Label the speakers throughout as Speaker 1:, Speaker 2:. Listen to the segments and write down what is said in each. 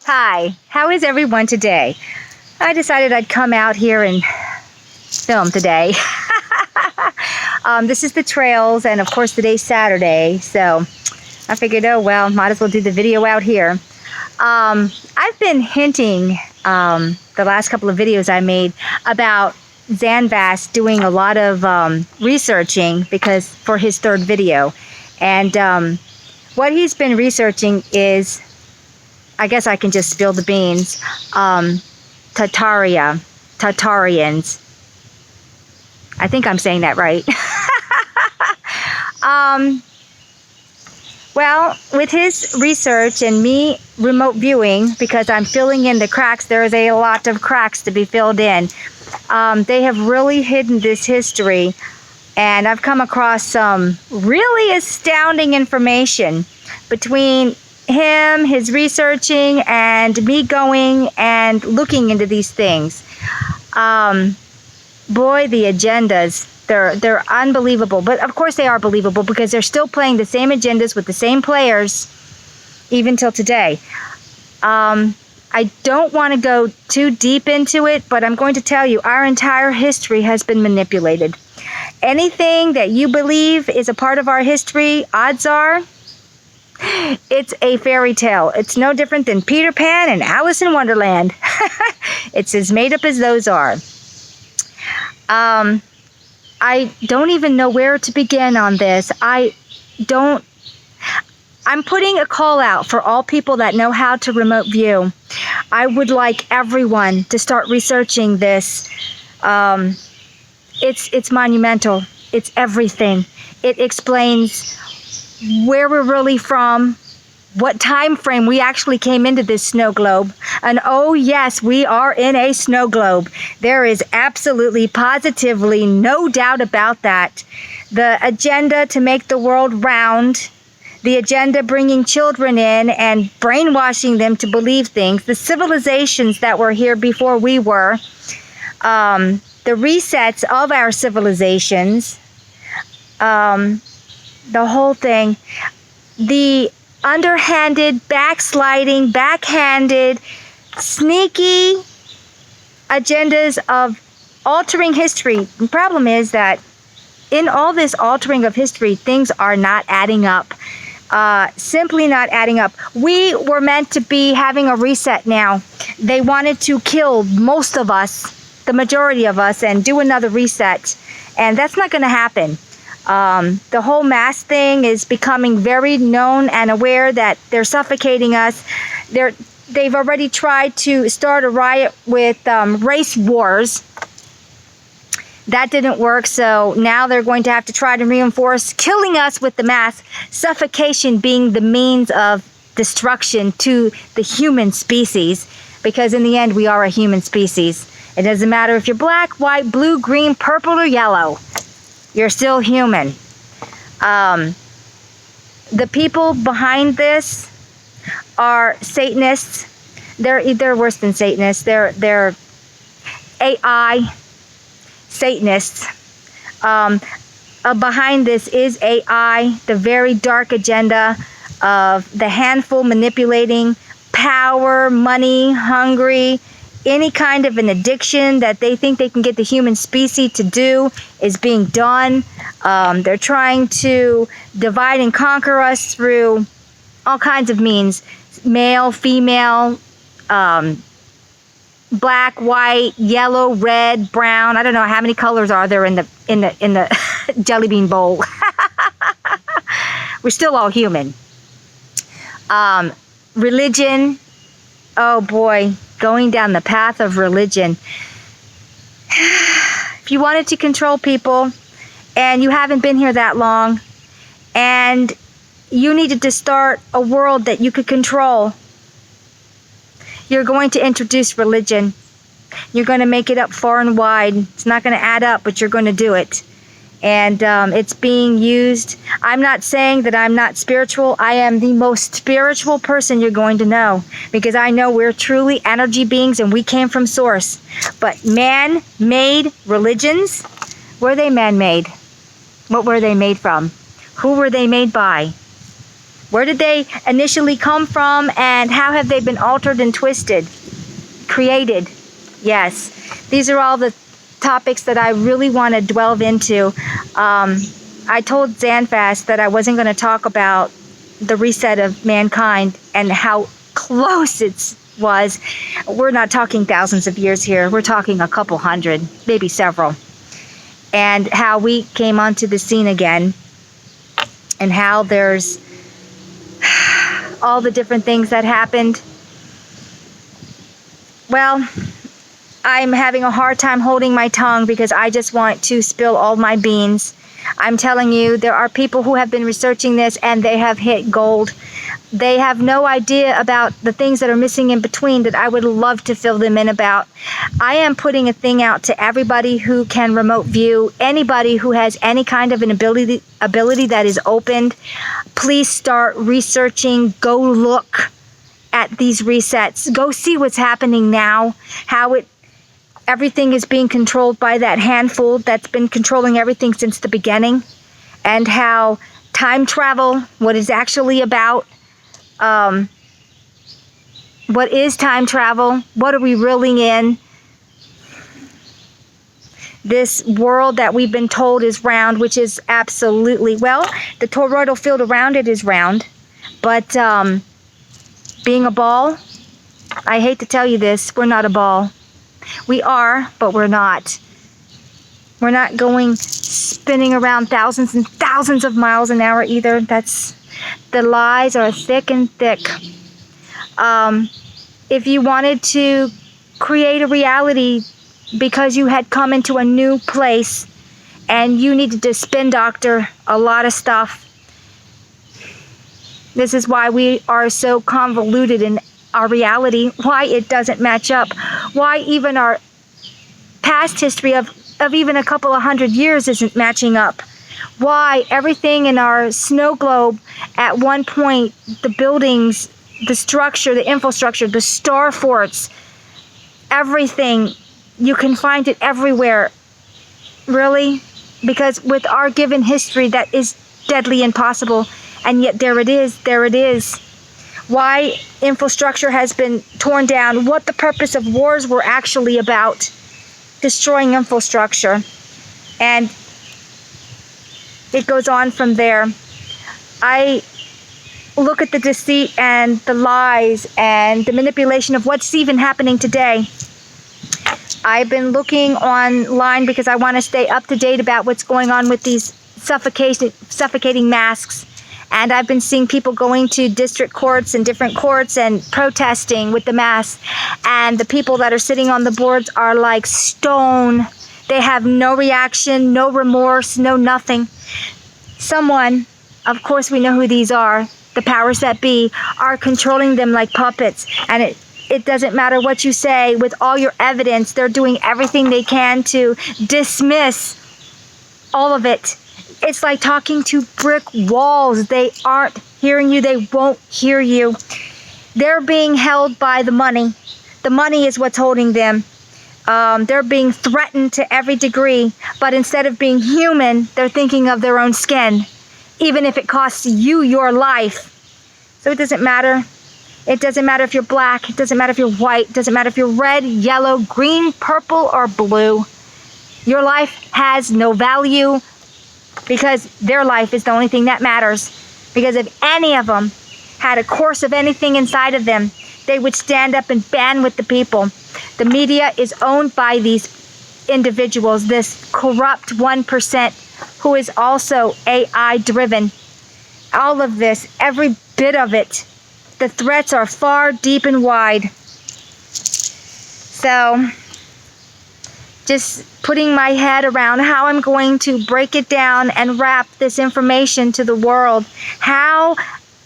Speaker 1: Hi, how is everyone today? I decided I'd come out here and film today. This is the trails, and of course today's Saturday, so I figured, oh well, might as well do the video out here. I've been hinting the last couple of videos I made about Zanvast doing a lot of researching because for his third video, and what he's been researching is, I guess I can just spill the beans, Tatarians. I think I'm saying that right. Well, with his research and me remote viewing, because I'm filling in the cracks, there's a lot of cracks to be filled in. They have really hidden this history, and I've come across some really astounding information between him, his researching, and me going and looking into these things. Boy, the agendas, they're unbelievable. But of course they are believable because they're still playing the same agendas with the same players even till today. I don't want to go too deep into it, but I'm going to tell you our entire history has been manipulated. Anything that you believe is a part of our history, odds are it's a fairy tale. It's no different than Peter Pan and Alice in Wonderland. It's as made up as those are. I don't even know where to begin on this. I'm putting a call out for all people that know how to remote view. I would like everyone to start researching this. It's monumental. It's everything. It explains where we're really from, what time frame we actually came into this snow globe. And oh yes, we are in a snow globe. There is absolutely, positively no doubt about that. The agenda to make the world round, the agenda bringing children in and brainwashing them to believe things, the civilizations that were here before we were, the resets of our civilizations, the whole thing, the underhanded, backsliding, backhanded, sneaky agendas of altering history. The problem is that in all this altering of history, things are not adding up. Simply not adding up. We were meant to be having a reset now. They wanted to kill most of us, the majority of us, and do another reset. And that's not going to happen. The whole mass thing is becoming very known and aware that they're suffocating us. They've already tried to start a riot with race wars. That didn't work, so now they're going to have to try to reinforce killing us with the mass, suffocation being the means of destruction to the human species, because in the end we are a human species. It doesn't matter if you're black, white, blue, green, purple, or yellow. You're still human. The people behind this are Satanists. They're worse than Satanists. They're AI Satanists. Behind this is AI, the very dark agenda of the handful manipulating power, money, hungry. Any kind of an addiction that they think they can get the human species to do is being done. They're trying to divide and conquer us through all kinds of means. Male, female, black, white, yellow, red, brown. I don't know how many colors are there in the jelly bean bowl. We're still all human. Religion. Oh boy. Going down the path of religion. If you wanted to control people and you haven't been here that long and you needed to start a world that you could control, you're going to introduce religion. You're going to make it up far and wide. It's not going to add up, but you're going to do it. And it's being used. I'm not saying that I'm not spiritual. I am the most spiritual person you're going to know, because I know we're truly energy beings and we came from source. But man-made religions, were they man-made? What were they made from? Who were they made by? Where did they initially come from, and how have they been altered and twisted? Created. Yes. These are all the topics that I really want to delve into. I told Zanfast that I wasn't going to talk about the reset of mankind and how close it was. We're not talking thousands of years here. We're talking a couple hundred, maybe several. And how we came onto the scene again, and how there's all the different things that happened. Well, I'm having a hard time holding my tongue because I just want to spill all my beans. I'm telling you, there are people who have been researching this and they have hit gold. They have no idea about the things that are missing in between that I would love to fill them in about. I am putting a thing out to everybody who can remote view, anybody who has any kind of an ability that is opened. Please start researching, go look at these resets. Go see what's happening now, how everything is being controlled by that handful that's been controlling everything since the beginning, and how time travel, what is actually about, what is time travel, what are we really in? This world that we've been told is round, which is absolutely, well, the toroidal field around it is round, but being a ball, I hate to tell you this, we're not a ball. We are, but we're not. We're not going spinning around thousands and thousands of miles an hour either. The lies are thick and thick. If you wanted to create a reality because you had come into a new place and you needed to spin doctor a lot of stuff, this is why we are so convoluted in our reality, why it doesn't match up, why even our past history of even a couple of hundred years isn't matching up, why everything in our snow globe at one point, the buildings, the structure, the infrastructure, the star forts, everything, you can find it everywhere. Really? Because with our given history, that is deadly impossible. And yet there it is, there it is. Why infrastructure has been torn down, what the purpose of wars were actually about, destroying infrastructure. And it goes on from there. I look at the deceit and the lies and the manipulation of what's even happening today. I've been looking online because I want to stay up to date about what's going on with these suffocating masks. And I've been seeing people going to district courts and different courts and protesting with the masks. And the people that are sitting on the boards are like stone. They have no reaction, no remorse, no nothing. Someone, of course we know who these are, the powers that be, are controlling them like puppets. And it doesn't matter what you say, with all your evidence, they're doing everything they can to dismiss all of it. It's like talking to brick walls. They aren't hearing you. They won't hear you. They're being held by the money. The money is what's holding them. They're being threatened to every degree. But instead of being human, they're thinking of their own skin, even if it costs you your life. So it doesn't matter. It doesn't matter if you're black. It doesn't matter if you're white. It doesn't matter if you're red, yellow, green, purple, or blue. Your life has no value, because their life is the only thing that matters. Because if any of them had a course of anything inside of them, they would stand up and ban with the people. The media is owned by these individuals, this corrupt 1% who is also AI driven. All of this, every bit of it, the threats are far, deep, and wide. So, just putting my head around how I'm going to break it down and wrap this information to the world. How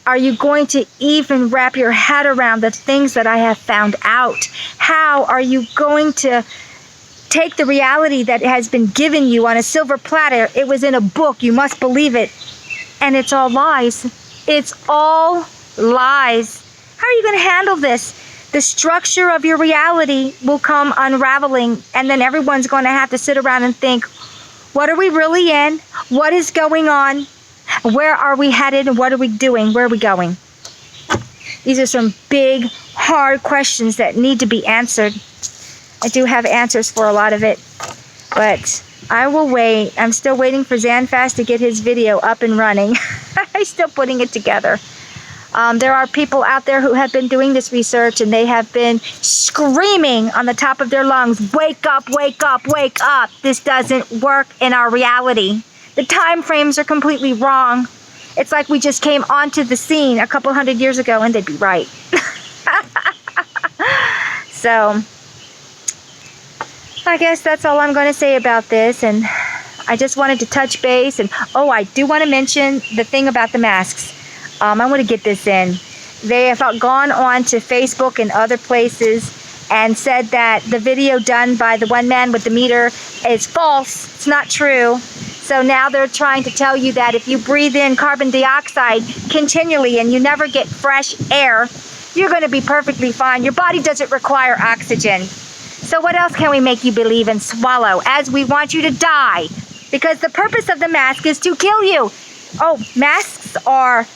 Speaker 1: are you going to even wrap your head around the things that I have found out? How are you going to take the reality that has been given you on a silver platter? It was in a book, you must believe it. And it's all lies. It's all lies. How are you going to handle this? The structure of your reality will come unraveling, and then everyone's going to have to sit around and think, what are we really in? What is going on? Where are we headed and what are we doing? Where are we going? These are some big, hard questions that need to be answered. I do have answers for a lot of it, but I will wait. I'm still waiting for Zanfast to get his video up and running. I'm still putting it together. There are people out there who have been doing this research, and they have been screaming on the top of their lungs, wake up, wake up, wake up. This doesn't work in our reality. The time frames are completely wrong. It's like we just came onto the scene a couple hundred years ago, and they'd be right. So, I guess that's all I'm going to say about this, and I just wanted to touch base. And oh, I do want to mention the thing about the masks. I want to get this in. They have gone on to Facebook and other places and said that the video done by the one man with the meter is false. It's not true. So now they're trying to tell you that if you breathe in carbon dioxide continually and you never get fresh air, you're going to be perfectly fine. Your body doesn't require oxygen. So what else can we make you believe and swallow as we want you to die? Because the purpose of the mask is to kill you. Oh, masks are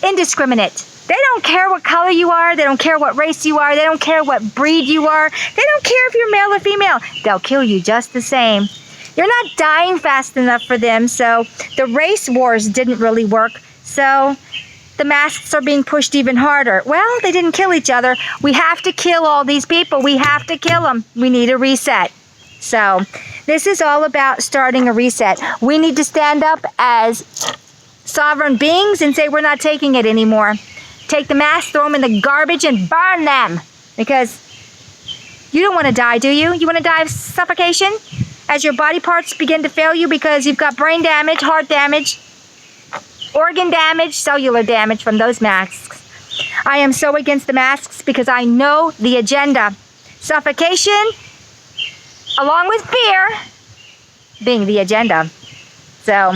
Speaker 1: indiscriminate. They don't care what color you are. They don't care what race you are. They don't care what breed you are. They don't care if you're male or female. They'll kill you just the same. You're not dying fast enough for them, so the race wars didn't really work. So the masks are being pushed even harder. Well, they didn't kill each other. We have to kill all these people. We have to kill them. We need a reset. So this is all about starting a reset. We need to stand up as sovereign beings and say we're not taking it anymore. Take the masks, throw them in the garbage, and burn them. Because you don't want to die, do you? You want to die of suffocation? As your body parts begin to fail you because you've got brain damage, heart damage, organ damage, cellular damage from those masks. I am so against the masks because I know the agenda. Suffocation, along with fear, being the agenda. So,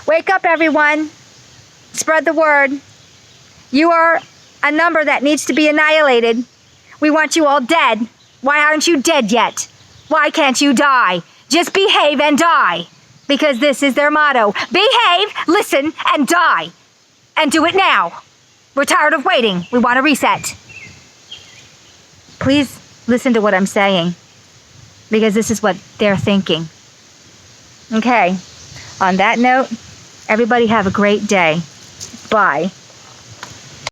Speaker 1: wake up, everyone. Spread the word. You are a number that needs to be annihilated. We want you all dead. Why aren't you dead yet? Why can't you die? Just behave and die. Because this is their motto. Behave, listen, and die. And do it now. We're tired of waiting. We want to reset. Please listen to what I'm saying. Because this is what they're thinking. Okay. On that note, everybody have a great day. Bye.